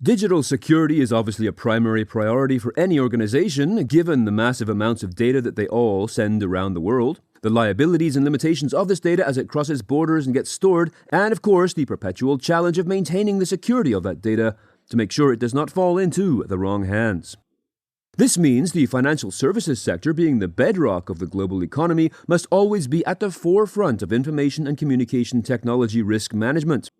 Digital security is obviously a primary priority for any organization, given the massive amounts of data that they all send around the world, the liabilities and limitations of this data as it crosses borders and gets stored, and of course the perpetual challenge of maintaining the security of that data to make sure it does not fall into the wrong hands. This means the financial services sector, being the bedrock of the global economy, must always be at the forefront of information and communication technology risk management.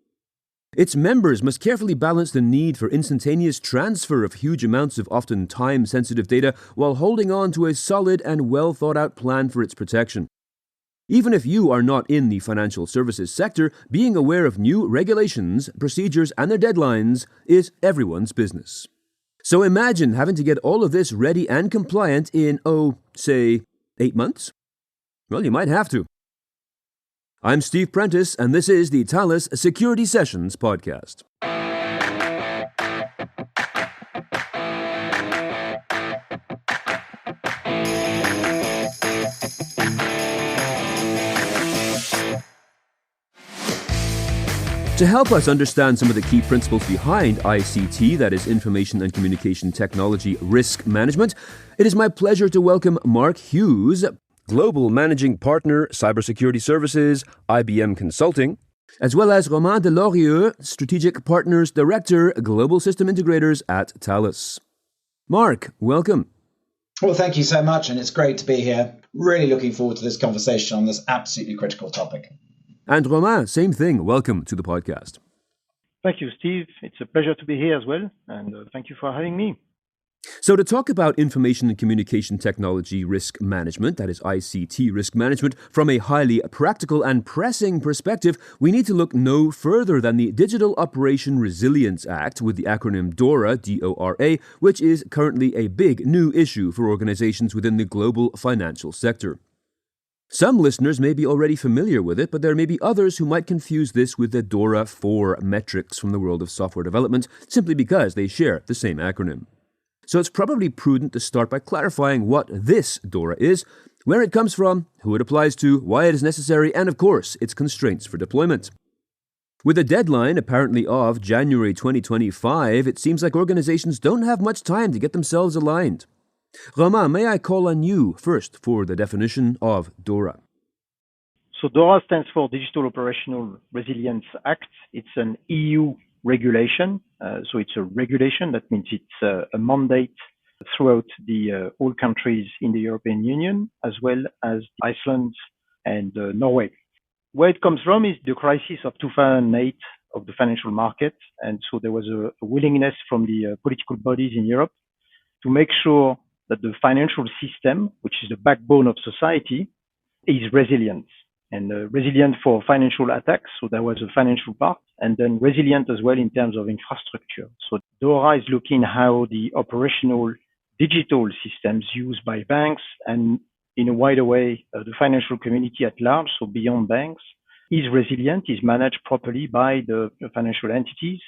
Its members must carefully balance the need for instantaneous transfer of huge amounts of often time-sensitive data while holding on to a solid and well-thought-out plan for its protection. Even if you are not in the financial services sector, being aware of new regulations, procedures, and their deadlines is everyone's business. So imagine having to get all of this ready and compliant in, say, 8 months? Well, you might have to. I'm Steve Prentice, and this is the Thales Security Sessions podcast. To help us understand some of the key principles behind ICT, that is Information and Communication Technology Risk Management, it is my pleasure to welcome Mark Hughes, Global Managing Partner, Cybersecurity Services, IBM Consulting, as well as Romain Deslorieux, Strategic Partners Director, Global System Integrators at Thales. Mark, welcome. Well, thank you so much, and it's great to be here. Really looking forward to this conversation on this absolutely critical topic. And Romain, same thing. Welcome to the podcast. Thank you, Steve. It's a pleasure to be here as well, and thank you for having me. So to talk about information and communication technology risk management, that is ICT risk management, from a highly practical and pressing perspective, we need to look no further than the Digital Operation Resilience Act, with the acronym DORA, D-O-R-A, which is currently a big new issue for organizations within the global financial sector. Some listeners may be already familiar with it, but there may be others who might confuse this with the DORA 4 metrics from the world of software development, simply because they share the same acronym. So it's probably prudent to start by clarifying what this DORA is, where it comes from, who it applies to, why it is necessary, and of course, its constraints for deployment. With a deadline apparently of January 2025, it seems like organizations don't have much time to get themselves aligned. Romain, may I call on you first for the definition of DORA? So DORA stands for Digital Operational Resilience Act. It's an EU regulation. So it's a regulation. That means it's a mandate throughout the all countries in the European Union, as well as Iceland and Norway. Where it comes from is the crisis of 2008 of the financial market. And so there was a willingness from the political bodies in Europe to make sure that the financial system, which is the backbone of society, is resilient. And resilient for financial attacks, so there was a financial part, and then resilient as well in terms of infrastructure. So DORA is looking how the operational digital systems used by banks and in a wider way, the financial community at large, so beyond banks, is resilient, is managed properly by the financial entities,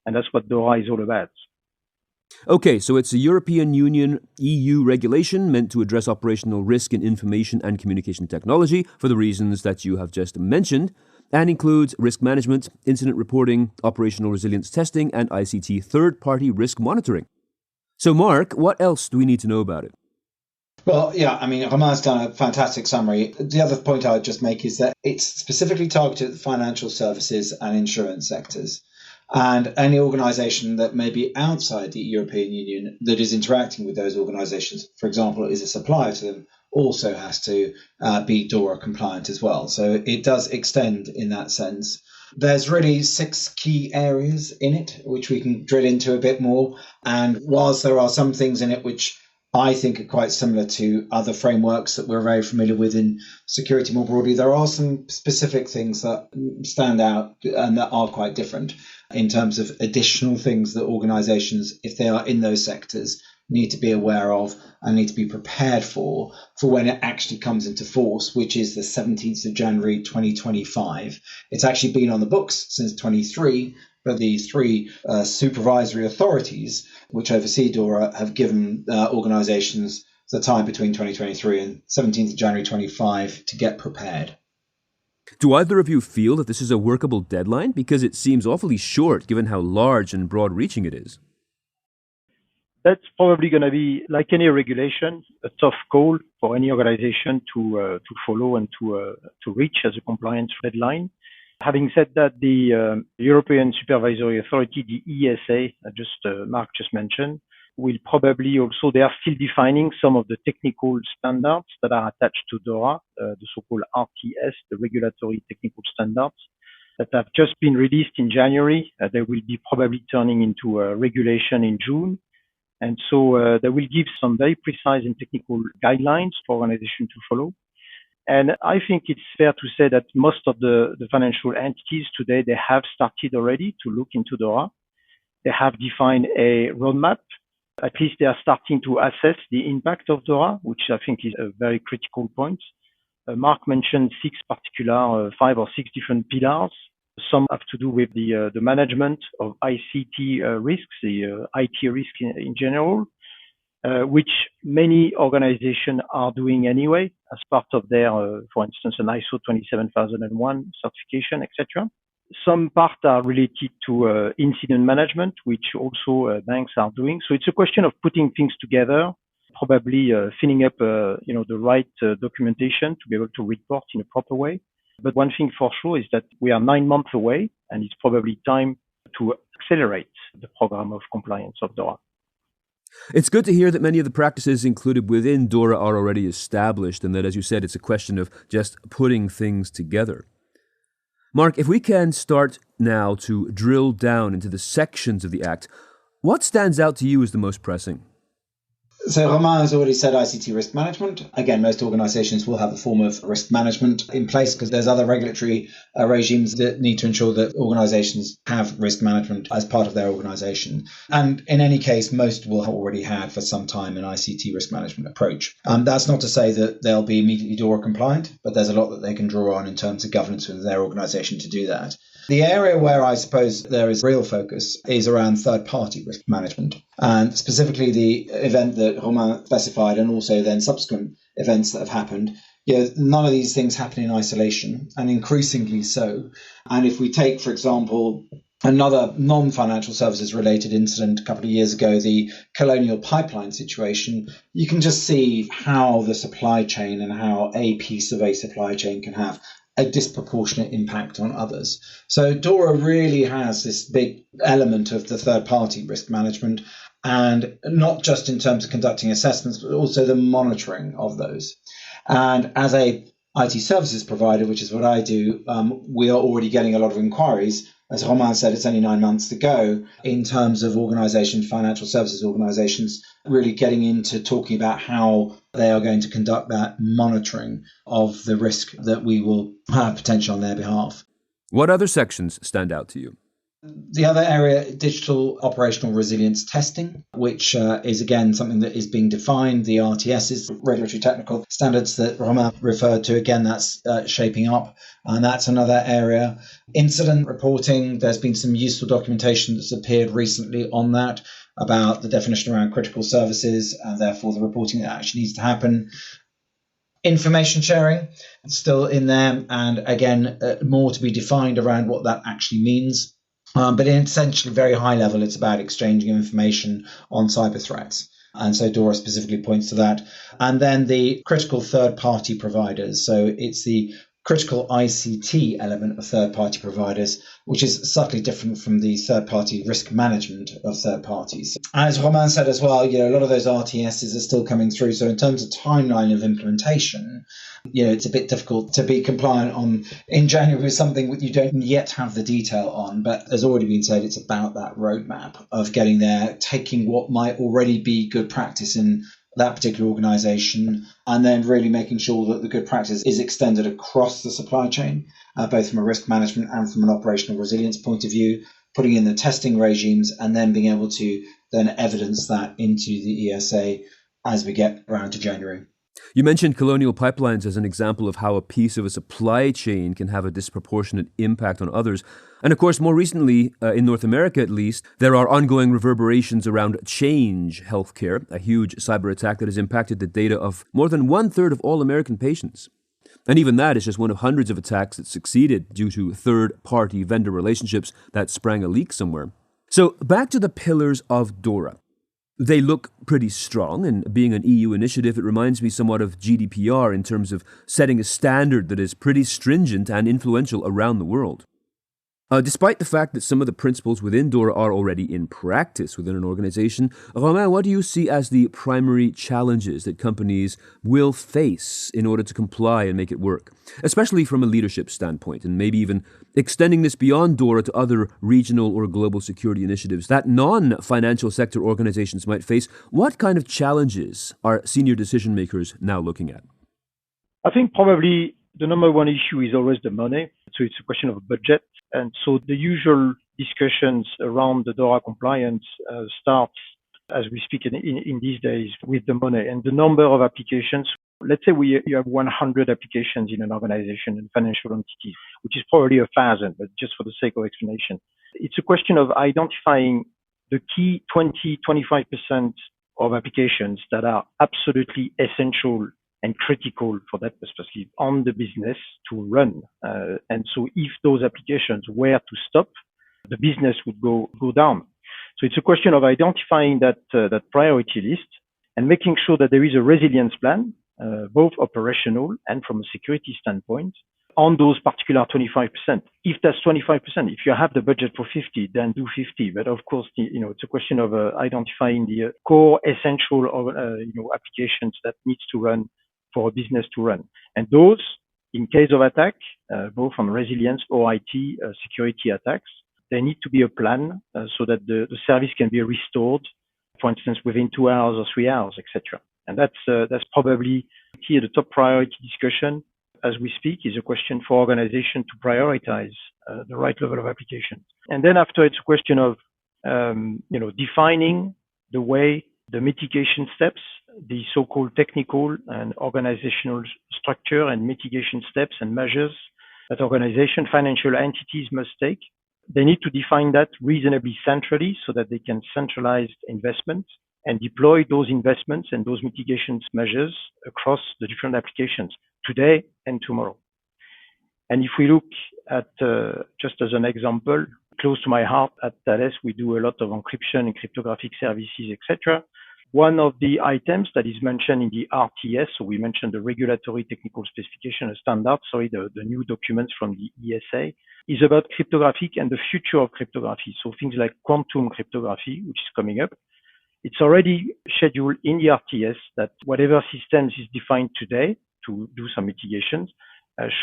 and that's what DORA is all about. Okay, so it's a European Union EU regulation meant to address operational risk in information and communication technology for the reasons that you have just mentioned, and includes risk management, incident reporting, operational resilience testing, and ICT third-party risk monitoring. So Mark, what else do we need to know about it? Well, yeah, Romain's done a fantastic summary. The other point I would just make is that it's specifically targeted at the financial services and insurance sectors. And any organisation that may be outside the European Union that is interacting with those organisations, for example, is a supplier to them, also has to be DORA compliant as well. So it does extend in that sense. There's really 6 key areas in it, which we can drill into a bit more. And whilst there are some things in it which I think are quite similar to other frameworks that we're very familiar with in security more broadly, there are some specific things that stand out and that are quite different in terms of additional things that organizations, if they are in those sectors, need to be aware of and need to be prepared for when it actually comes into force, which is the 17th of January 2025. It's actually been on the books since 23, but the 3 supervisory authorities which oversee DORA have given organizations the time between 2023 and 17th of January 25 to get prepared. Do either of you feel that this is a workable deadline? Because it seems awfully short given how large and broad-reaching it is. That's probably going to be, like any regulation, a tough call for any organization to follow and to reach as a compliance deadline. Having said that, the European Supervisory Authority, the ESA, Mark just mentioned, will probably also, they are still defining some of the technical standards that are attached to DORA, the so-called RTS, the regulatory technical standards that have just been released in January. They will be probably turning into a regulation in June. And so they will give some very precise and technical guidelines for organizations to follow. And I think it's fair to say that most of the financial entities today, they have started already to look into DORA. They have defined a roadmap. At least they are starting to assess the impact of DORA, which I think is a very critical point. Mark mentioned 5 or 6 different pillars. Some have to do with the management of ICT risks, the IT risk in general, which many organizations are doing anyway as part of their, for instance, an ISO 27001 certification, etc. Some parts are related to incident management, which also banks are doing. So it's a question of putting things together, probably filling up, the right documentation to be able to report in a proper way. But one thing for sure is that we are 9 months away, and it's probably time to accelerate the program of compliance of DORA. It's good to hear that many of the practices included within DORA are already established, and that, as you said, it's a question of just putting things together. Mark, if we can start now to drill down into the sections of the Act, what stands out to you as the most pressing? So Romain has already said ICT risk management. Again, most organizations will have a form of risk management in place because there's other regulatory regimes that need to ensure that organizations have risk management as part of their organization. And in any case, most will have already had for some time an ICT risk management approach. That's not to say that they'll be immediately DORA compliant, but there's a lot that they can draw on in terms of governance within their organization to do that. The area where I suppose there is real focus is around third-party risk management, and specifically the event that Romain specified and also then subsequent events that have happened. None of these things happen in isolation, and increasingly so. And if we take, for example, another non-financial services related incident a couple of years ago, the Colonial Pipeline situation, you can just see how the supply chain and how a piece of a supply chain can have a disproportionate impact on others. So DORA really has this big element of the third-party risk management, and not just in terms of conducting assessments, but also the monitoring of those. And as a IT services provider, which is what I do, we are already getting a lot of inquiries. As Romain said, it's only 9 months to go in terms of organizations, financial services organizations, really getting into talking about how they are going to conduct that monitoring of the risk that we will have potential on their behalf. What other sections stand out to you? The other area, digital operational resilience testing, which is again something that is being defined. The RTS is regulatory technical standards that Romain referred to. Again, that's shaping up, and that's another area. Incident reporting, there's been some useful documentation that's appeared recently on that about the definition around critical services and therefore the reporting that actually needs to happen. Information sharing, still in there, and again, more to be defined around what that actually means. But in essentially very high level, it's about exchanging information on cyber threats. And so DORA specifically points to that. And then the critical third-party providers. So it's the critical ICT element of third-party providers, which is subtly different from the third-party risk management of third parties. As Romain said as well, a lot of those RTSs are still coming through. So in terms of timeline of implementation, it's a bit difficult to be compliant on in January with something that you don't yet have the detail on. But as already been said, it's about that roadmap of getting there, taking what might already be good practice in that particular organization, and then really making sure that the good practice is extended across the supply chain, both from a risk management and from an operational resilience point of view, putting in the testing regimes, and then being able to then evidence that into the ESA as we get around to January. You mentioned Colonial Pipelines as an example of how a piece of a supply chain can have a disproportionate impact on others. And of course, more recently, in North America at least, there are ongoing reverberations around Change Healthcare, a huge cyber attack that has impacted the data of more than 1/3 of all American patients. And even that is just one of hundreds of attacks that succeeded due to third-party vendor relationships that sprang a leak somewhere. So back to the pillars of DORA. They look pretty strong, and being an EU initiative, it reminds me somewhat of GDPR in terms of setting a standard that is pretty stringent and influential around the world. Despite the fact that some of the principles within DORA are already in practice within an organization, Romain, what do you see as the primary challenges that companies will face in order to comply and make it work, especially from a leadership standpoint, and maybe even extending this beyond DORA to other regional or global security initiatives that non-financial sector organizations might face? What kind of challenges are senior decision makers now looking at? I think probably the number one issue is always the money. So it's a question of budget. And so the usual discussions around the DORA compliance starts as we speak in these days with the money and the number of applications. Let's say you have 100 applications in an organization and financial entity, which is probably 1,000, but just for the sake of explanation. It's a question of identifying the key 20-25% of applications that are absolutely essential and critical for that perspective on the business to run. And so if those applications were to stop, the business would go down. So it's a question of identifying that priority list and making sure that there is a resilience plan, both operational and from a security standpoint, on those particular 25%. If that's 25%, if you have the budget for 50, then do 50. But of course, it's a question of identifying the core essential applications that needs to run for a business to run. And those, in case of attack, both on resilience or IT security attacks, there need to be a plan so that the service can be restored, for instance, within 2 hours or 3 hours, etc. And that's probably here the top priority discussion as we speak is a question for organization to prioritize the right level of application. And then after it's a question of defining the way the mitigation steps, the so-called technical and organizational structure and mitigation steps and measures that organization, financial entities must take. They need to define that reasonably centrally so that they can centralize investments and deploy those investments and those mitigation measures across the different applications today and tomorrow. And if we look at, just as an example, close to my heart at Thales, we do a lot of encryption and cryptographic services, etc. One of the items that is mentioned in the RTS, so we mentioned the regulatory technical specification standard, the new documents from the ESA, is about cryptographic and the future of cryptography. So things like quantum cryptography, which is coming up. It's already scheduled in the RTS that whatever systems is defined today to do some mitigations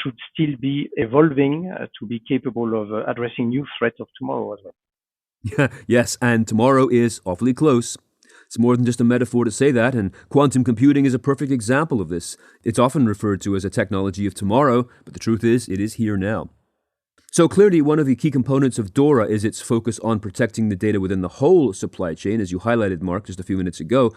should still be evolving to be capable of addressing new threats of tomorrow as well. Yes, and tomorrow is awfully close. It's more than just a metaphor to say that, and quantum computing is a perfect example of this. It's often referred to as a technology of tomorrow, but the truth is, it is here now. So clearly, one of the key components of DORA is its focus on protecting the data within the whole supply chain, as you highlighted, Mark, just a few minutes ago.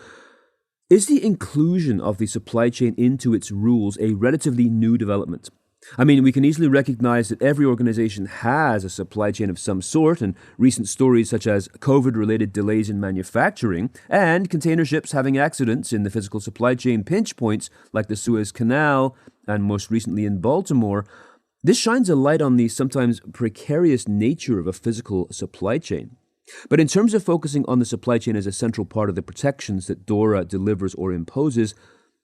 Is the inclusion of the supply chain into its rules a relatively new development? I mean, we can easily recognize that every organization has a supply chain of some sort, and recent stories such as COVID-related delays in manufacturing and container ships having accidents in the physical supply chain pinch points like the Suez Canal and most recently in Baltimore. This shines a light on the sometimes precarious nature of a physical supply chain. But in terms of focusing on the supply chain as a central part of the protections that DORA delivers or imposes,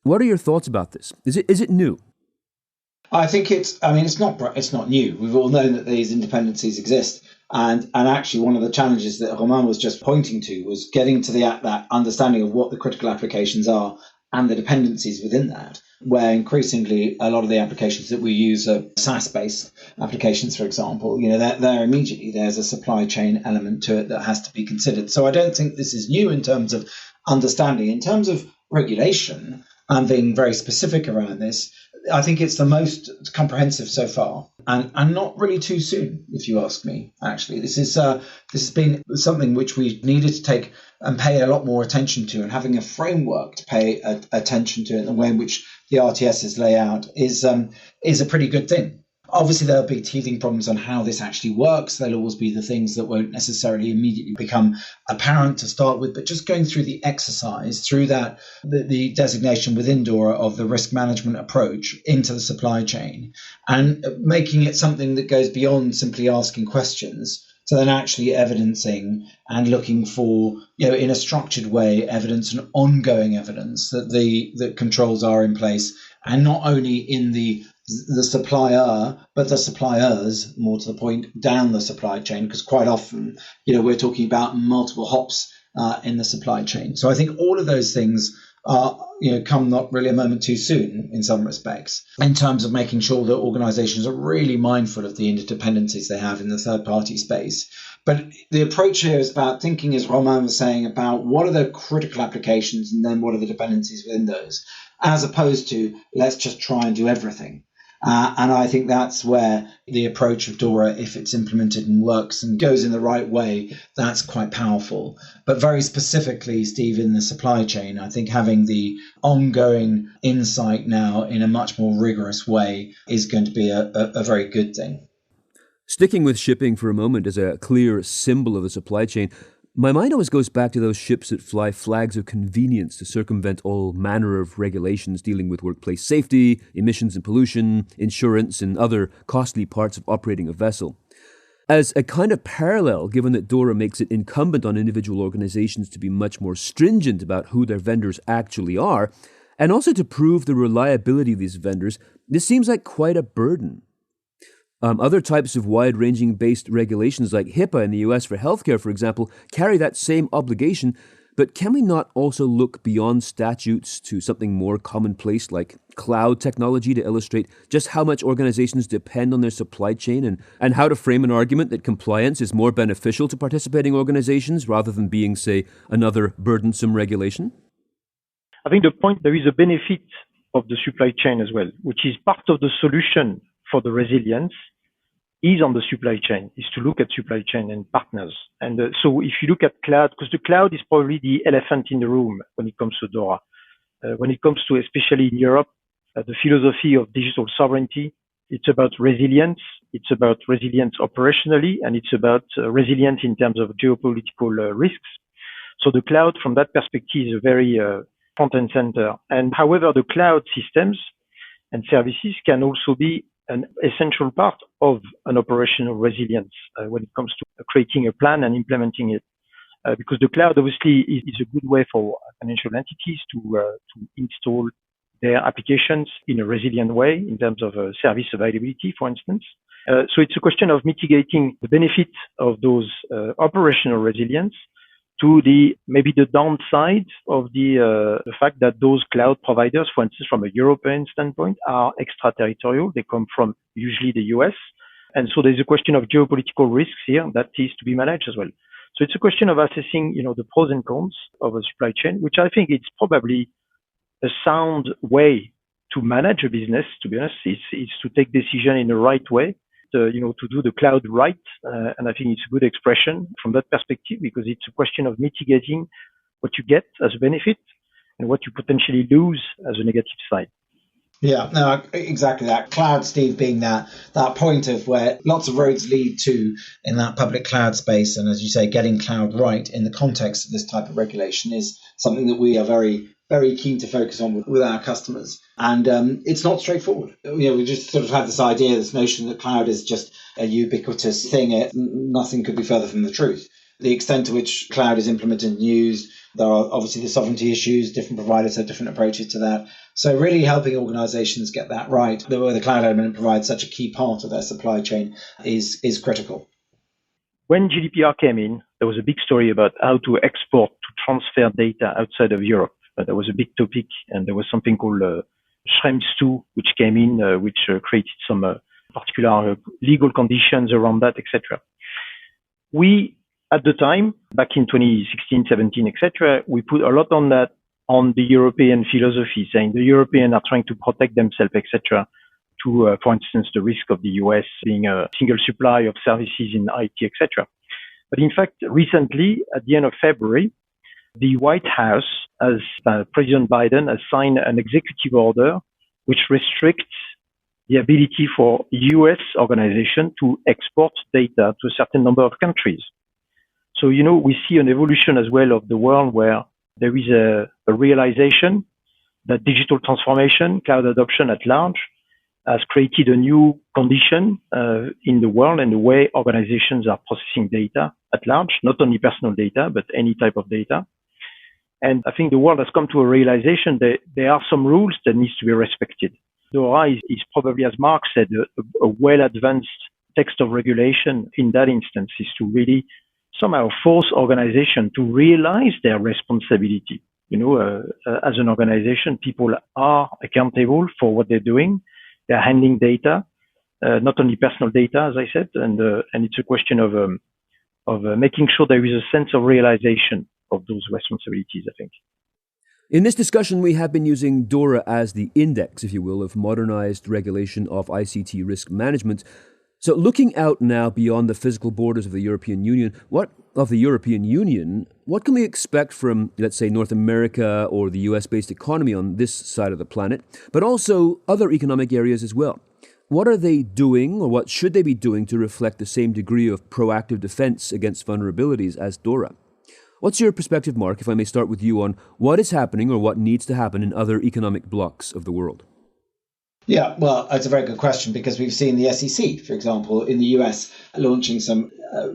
what are your thoughts about this? Is it new? I think it's not new. We've all known that these independencies exist. And actually, one of the challenges that Romain was just pointing to was getting to that understanding of what the critical applications are and the dependencies within that, where increasingly a lot of the applications that we use are SaaS-based applications, for example. There immediately there's a supply chain element to it that has to be considered. So I don't think this is new in terms of understanding. In terms of regulation and being very specific around this, I think it's the most comprehensive so far, and not really too soon, if you ask me. Actually, this has been something which we needed to take and pay a lot more attention to, and having a framework to pay attention to it, and the way in which the RTSs lay out is a pretty good thing. Obviously, there'll be teething problems on how this actually works. There'll always be the things that won't necessarily immediately become apparent to start with, but just going through the exercise, through that, the designation within DORA of the risk management approach into the supply chain, and making it something that goes beyond simply asking questions, to then actually evidencing and looking for, in a structured way, evidence and ongoing evidence that the controls are in place, and not only in the supplier, but the suppliers, more to the point, down the supply chain, because quite often, we're talking about multiple hops in the supply chain. So I think all of those things are, come not really a moment too soon in some respects, in terms of making sure that organizations are really mindful of the interdependencies they have in the third party space. But the approach here is about thinking, as Romain was saying, about what are the critical applications and then what are the dependencies within those, as opposed to let's just try and do everything. And I think that's where the approach of DORA, if it's implemented and works and goes in the right way, that's quite powerful. But very specifically, Steve, in the supply chain, I think having the ongoing insight now in a much more rigorous way is going to be a very good thing. Sticking with shipping for a moment as a clear symbol of the supply chain, my mind always goes back to those ships that fly flags of convenience to circumvent all manner of regulations dealing with workplace safety, emissions and pollution, insurance, and other costly parts of operating a vessel. As a kind of parallel, given that DORA makes it incumbent on individual organizations to be much more stringent about who their vendors actually are, and also to prove the reliability of these vendors, this seems like quite a burden. Other types of wide-ranging based regulations like HIPAA in the US for healthcare, for example, carry that same obligation, but can we not also look beyond statutes to something more commonplace like cloud technology to illustrate just how much organizations depend on their supply chain and how to frame an argument that compliance is more beneficial to participating organizations rather than being, say, another burdensome regulation? I think the point, there is a benefit of the supply chain as well, which is part of the solution for the resilience is on the supply chain, is to look at supply chain and partners. And so if you look at cloud, because the cloud is probably the elephant in the room when it comes to DORA. When it comes to, especially in Europe, the philosophy of digital sovereignty, it's about resilience. It's about resilience operationally, and it's about resilience in terms of geopolitical risks. So the cloud, from that perspective, is a very front and center. And however, the cloud systems and services can also be an essential part of an operational resilience when it comes to creating a plan and implementing it. Because the cloud obviously is a good way for financial entities to install their applications in a resilient way in terms of service availability, for instance. So it's a question of mitigating the benefit of those operational resilience to maybe the downside of the fact that those cloud providers, for instance, from a European standpoint, are extraterritorial. They come from usually the US. And so there's a question of geopolitical risks here that is to be managed as well. So it's a question of assessing, the pros and cons of a supply chain, which I think it's probably a sound way to manage a business, to be honest. It's to take decision in the right way, to do the cloud right. And I think it's a good expression from that perspective, because it's a question of mitigating what you get as a benefit and what you potentially lose as a negative side. Yeah, no, exactly that. Cloud, Steve, being that point of where lots of roads lead to in that public cloud space. And as you say, getting cloud right in the context of this type of regulation is something that we are very, very keen to focus on with our customers. And it's not straightforward. We just sort of have this idea, this notion that cloud is just a ubiquitous thing. Nothing could be further from the truth. The extent to which cloud is implemented and used, there are obviously the sovereignty issues, different providers have different approaches to that. So really helping organizations get that right, where the cloud element provides such a key part of their supply chain is critical. When GDPR came in, there was a big story about how to export, to transfer data outside of Europe. There was a big topic, and there was something called Schrems 2, which came in, which created some particular legal conditions around that, etc. We, at the time, back in 2016, 17, etc., we put a lot on that, on the European philosophy, saying the Europeans are trying to protect themselves, etc., to, for instance, the risk of the US being a single supply of services in IT, etc. But in fact, recently, at the end of February, the White House, as President Biden, has signed an executive order which restricts the ability for US organizations to export data to a certain number of countries. So, we see an evolution as well of the world where there is a realization that digital transformation, cloud adoption at large, has created a new condition in the world and the way organizations are processing data at large, not only personal data, but any type of data. And I think the world has come to a realization that there are some rules that needs to be respected. DORA is probably, as Mark said, a well-advanced text of regulation in that instance, is to really somehow force organizations to realize their responsibility. As an organization, people are accountable for what they're doing. They're handling data, not only personal data, as I said, and it's a question of making sure there is a sense of realization of those responsibilities, I think. In this discussion, we have been using DORA as the index, if you will, of modernized regulation of ICT risk management. So looking out now beyond the physical borders of the European Union, what can we expect from, let's say, North America or the US-based economy on this side of the planet, but also other economic areas as well? What are they doing, or what should they be doing to reflect the same degree of proactive defense against vulnerabilities as DORA? What's your perspective, Mark, if I may start with you, on what is happening or what needs to happen in other economic blocks of the world? Yeah, well, that's a very good question, because we've seen the SEC, for example, in the US launching some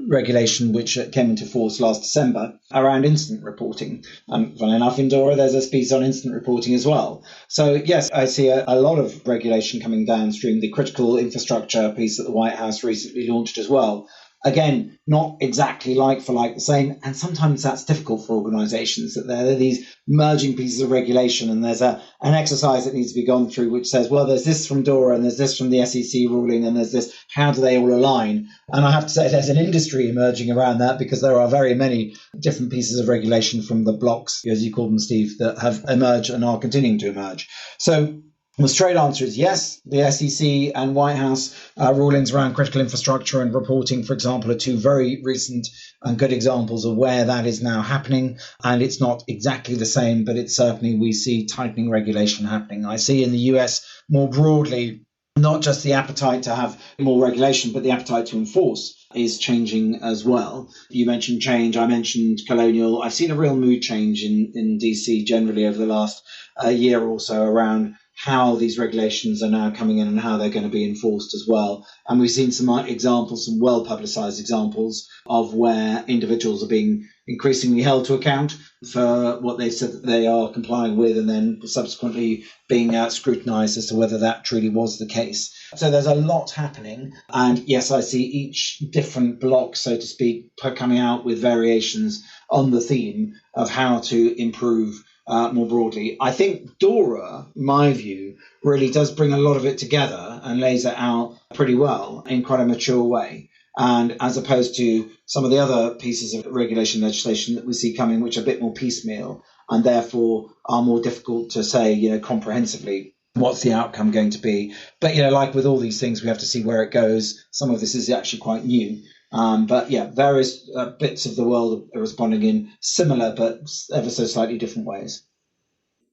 regulation which came into force last December around incident reporting. Funnily enough, in DORA, there's a piece on incident reporting as well. So, yes, I see a lot of regulation coming downstream. The critical infrastructure piece that the White House recently launched as well. Again, not exactly like for like the same, and sometimes that's difficult for organizations, that there are these merging pieces of regulation, and there's an exercise that needs to be gone through which says, well, there's this from DORA and there's this from the SEC ruling and there's this, how do they all align? And I have to say there's an industry emerging around that, because there are very many different pieces of regulation from the blocks, as you call them, Steve, that have emerged and are continuing to emerge. So the straight answer is yes. The SEC and White House rulings around critical infrastructure and reporting, for example, are two very recent and good examples of where that is now happening. And it's not exactly the same, but it's certainly, we see tightening regulation happening. I see in the US more broadly, not just the appetite to have more regulation, but the appetite to enforce is changing as well. You mentioned change. I mentioned colonial. I've seen a real mood change in DC generally over the last year or so around how these regulations are now coming in and how they're going to be enforced as well. And we've seen some examples, some well-publicized examples of where individuals are being increasingly held to account for what they've said that they are complying with, and then subsequently being scrutinized as to whether that truly was the case. So there's a lot happening. And yes, I see each different block, so to speak, coming out with variations on the theme of how to improve more broadly. I think DORA, in my view, really does bring a lot of it together and lays it out pretty well in quite a mature way. And as opposed to some of the other pieces of regulation legislation that we see coming, which are a bit more piecemeal and therefore are more difficult to say, comprehensively, what's the outcome going to be. But, like with all these things, we have to see where it goes. Some of this is actually quite new. But yeah, various bits of the world are responding in similar but ever so slightly different ways.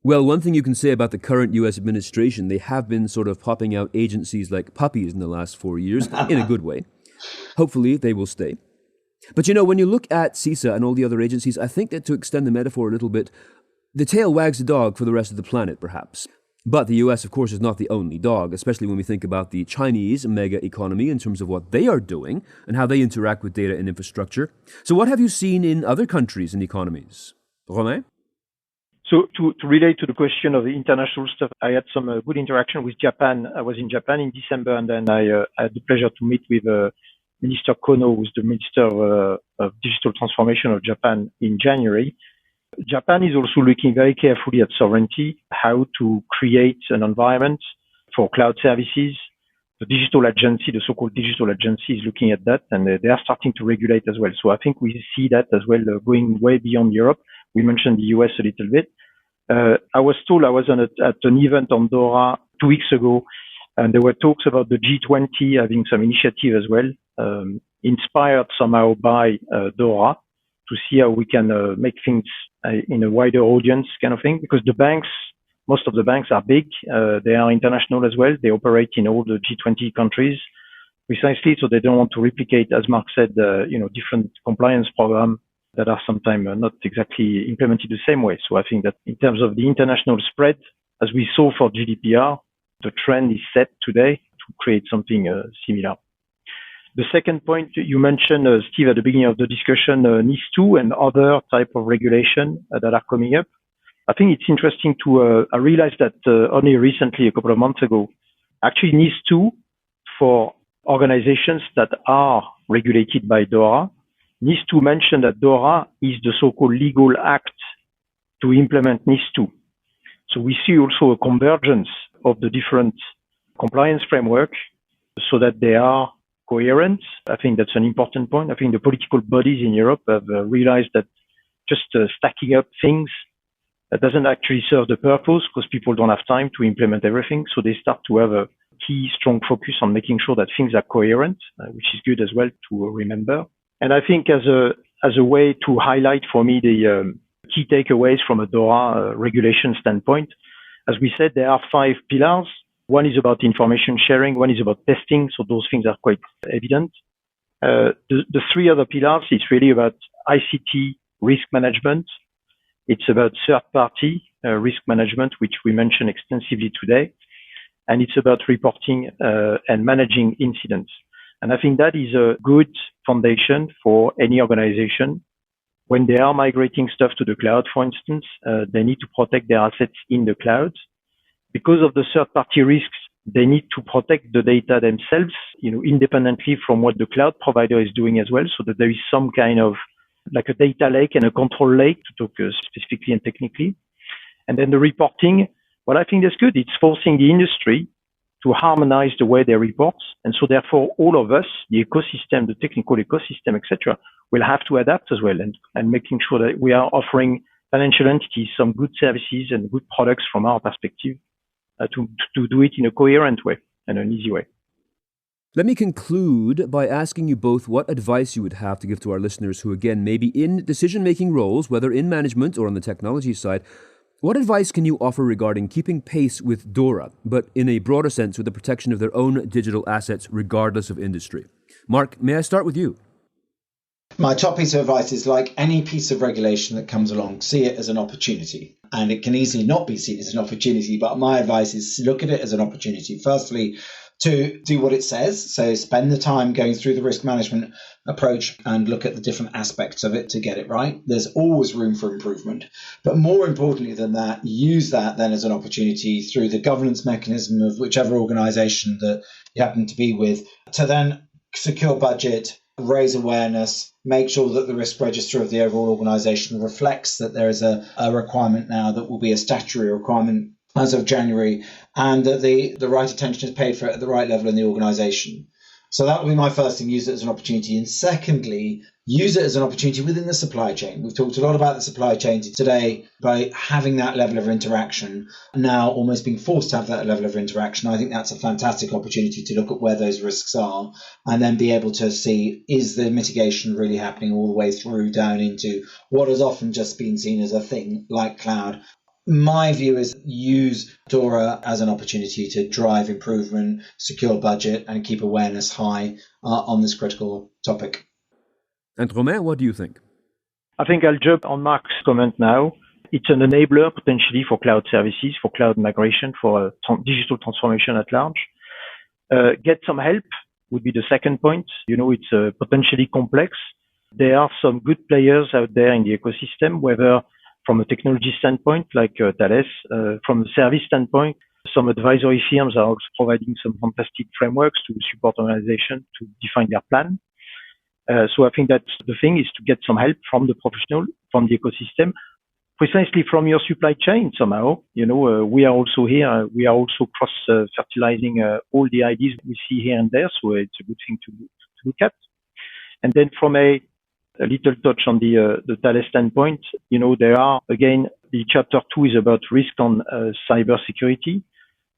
Well, one thing you can say about the current US administration, they have been sort of popping out agencies like puppies in the last 4 years, in a good way. Hopefully they will stay. But when you look at CISA and all the other agencies, I think that, to extend the metaphor a little bit, the tail wags the dog for the rest of the planet, perhaps. But the US, of course, is not the only dog, especially when we think about the Chinese mega economy in terms of what they are doing and how they interact with data and infrastructure. So what have you seen in other countries and economies? Romain? So to relate to the question of the international stuff, I had some good interaction with Japan. I was in Japan in December, and then I had the pleasure to meet with Minister Kono, who's the Minister of Digital Transformation of Japan, in January. Japan is also looking very carefully at sovereignty, how to create an environment for cloud services. The digital agency, the so-called digital agency, is looking at that, and they are starting to regulate as well. So I think we see that as well, going way beyond Europe. We mentioned the US a little bit. I was told I was at an event on DORA 2 weeks ago, and there were talks about the G20 having some initiative as well, inspired somehow by DORA, to see how we can make things in a wider audience kind of thing, because the banks Most of the banks are big. They are international as well. They operate in all the G20 countries precisely, so they don't want to replicate, as Mark said, different compliance programs that are sometimes not exactly implemented the same way. So I think that in terms of the international spread, as we saw for GDPR, the trend is set today to create something similar. The second point you mentioned, Steve, at the beginning of the discussion, NIS2 and other type of regulation that are coming up. I think it's interesting to, I realized that only recently, a couple of months ago, actually NIS2 for organizations that are regulated by DORA, NIS2 mentioned that DORA is the so-called legal act to implement NIS2. So we see also a convergence of the different compliance framework so that they are coherent. I think that's an important point. I think the political bodies in Europe have realized that just stacking up things that doesn't actually serve the purpose because people don't have time to implement everything. So they start to have a key strong focus on making sure that things are coherent, which is good as well to remember. And I think as a way to highlight for me the key takeaways from a DORA regulation standpoint, as we said, there are 5 pillars. One is about information sharing. One is about testing. So those things are quite evident. The 3 other pillars, it's really about ICT risk management. It's about third-party risk management, which we mentioned extensively today. And it's about reporting and managing incidents. And I think that is a good foundation for any organization. When they are migrating stuff to the cloud, for instance, they need to protect their assets in the cloud. Because of the third-party risks, they need to protect the data themselves, independently from what the cloud provider is doing as well, so that there is some kind of like a data lake and a control lake, to talk specifically and technically. And then the reporting, well, I think that's good. It's forcing the industry to harmonize the way they report. And so therefore, all of us, the ecosystem, the technical ecosystem, etc., will have to adapt as well and making sure that we are offering financial entities some good services and good products from our perspective to do it in a coherent way and an easy way. Let me conclude by asking you both what advice you would have to give to our listeners who, again, may be in decision-making roles, whether in management or on the technology side. What advice can you offer regarding keeping pace with DORA, but in a broader sense with the protection of their own digital assets, regardless of industry? Mark, may I start with you? My top piece of advice is, like any piece of regulation that comes along, see it as an opportunity. And it can easily not be seen as an opportunity, but my advice is look at it as an opportunity. Firstly, to do what it says. So spend the time going through the risk management approach and look at the different aspects of it to get it right. There's always room for improvement. But more importantly than that, use that then as an opportunity through the governance mechanism of whichever organization that you happen to be with to then secure budget, raise awareness, make sure that the risk register of the overall organization reflects that there is a requirement now that will be a statutory requirement as of January, and that the right attention is paid for it at the right level in the organization. So that would be my first thing, use it as an opportunity. And secondly, use it as an opportunity within the supply chain. We've talked a lot about the supply chain today by having that level of interaction, now almost being forced to have that level of interaction. I think that's a fantastic opportunity to look at where those risks are and then be able to see, is the mitigation really happening all the way through down into what has often just been seen as a thing like cloud. My view is use DORA as an opportunity to drive improvement, secure budget, and keep awareness high on this critical topic. And Romain, what do you think? I think I'll jump on Mark's comment now. It's an enabler potentially for cloud services, for cloud migration, for digital transformation at large. Get some help would be the second point. It's potentially complex. There are some good players out there in the ecosystem, whether from a technology standpoint, like Thales, from a service standpoint, some advisory firms are also providing some fantastic frameworks to support organizations to define their plan. So I think that the thing is to get some help from the professional, from the ecosystem, precisely from your supply chain somehow. We are also here, we are also cross-fertilizing all the ideas we see here and there, so it's a good thing to look at. And then from a little touch on the Thales standpoint, there are, again, the chapter 2 is about risk on cybersecurity.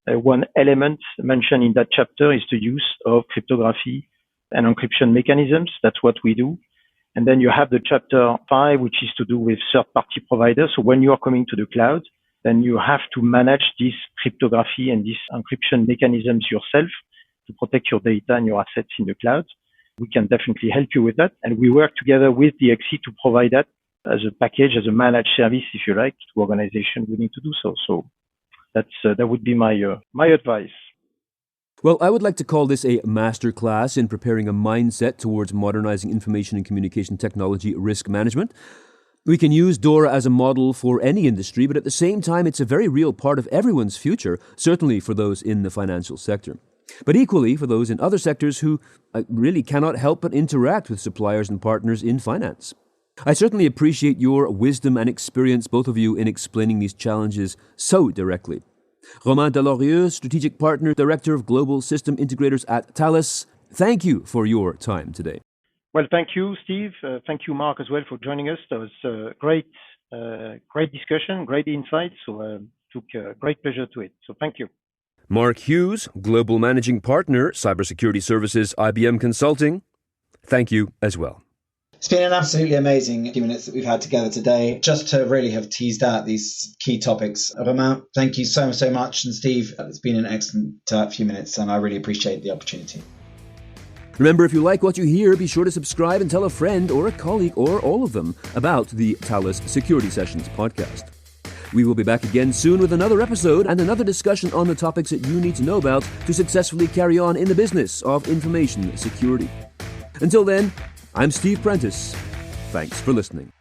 One element mentioned in that chapter is the use of cryptography and encryption mechanisms. That's what we do. And then you have the chapter 5, which is to do with third-party providers. So when you are coming to the cloud, then you have to manage this cryptography and these encryption mechanisms yourself to protect your data and your assets in the cloud. We can definitely help you with that. And we work together with DXC to provide that as a package, as a managed service, if you like, to organizations willing to do so. So that would be my advice. Well, I would like to call this a masterclass in preparing a mindset towards modernizing information and communication technology risk management. We can use DORA as a model for any industry, but at the same time, it's a very real part of everyone's future, certainly for those in the financial sector. But equally for those in other sectors who really cannot help but interact with suppliers and partners in finance. I certainly appreciate your wisdom and experience, both of you, in explaining these challenges so directly. Romain Deslorieux, Strategic Partner, Director of Global System Integrators at Thales, thank you for your time today. Well, thank you, Steve. Thank you, Mark, as well, for joining us. That was a great discussion, great insights. So took great pleasure to it. So thank you. Mark Hughes, Global Managing Partner, Cybersecurity Services, IBM Consulting, thank you as well. It's been an absolutely amazing few minutes that we've had together today, just to really have teased out these key topics. Romain, thank you so much. And Steve, it's been an excellent few minutes, and I really appreciate the opportunity. Remember, if you like what you hear, be sure to subscribe and tell a friend or a colleague or all of them about the Thales Security Sessions podcast. We will be back again soon with another episode and another discussion on the topics that you need to know about to successfully carry on in the business of information security. Until then, I'm Steve Prentice. Thanks for listening.